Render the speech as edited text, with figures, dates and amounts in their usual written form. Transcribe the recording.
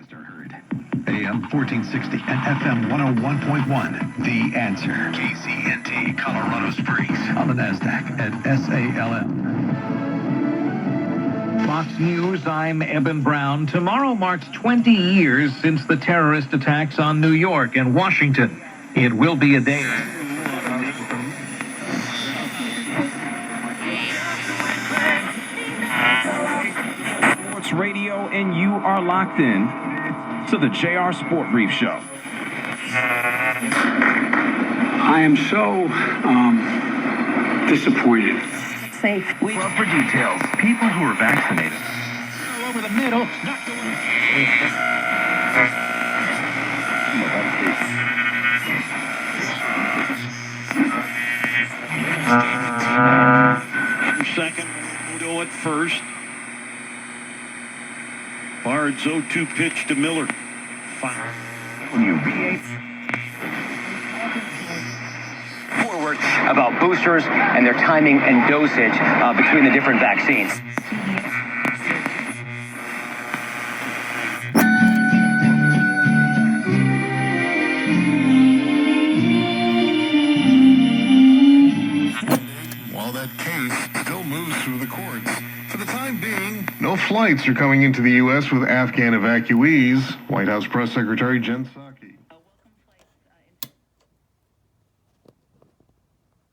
Broadcast are heard. AM 1460 and FM 101.1. The Answer. KCNT, Colorado Springs. On the NASDAQ at SALM. Fox News, I'm Eben Brown. Tomorrow marks 20 years since the terrorist attacks on New York and Washington. It will be a day. Sports Radio, and you are locked in to the JR Sport Brief Show. I am so disappointed. Safe. Well, for details, people who are vaccinated. Over the middle. Not going. Second, Udo at first. Bard's 0-2 pitch to Miller. Forward about boosters and their timing and dosage between the different vaccines. While that case still moves through the courts, for the time being, no flights are coming into the U.S. with Afghan evacuees. White House Press Secretary Jen Psaki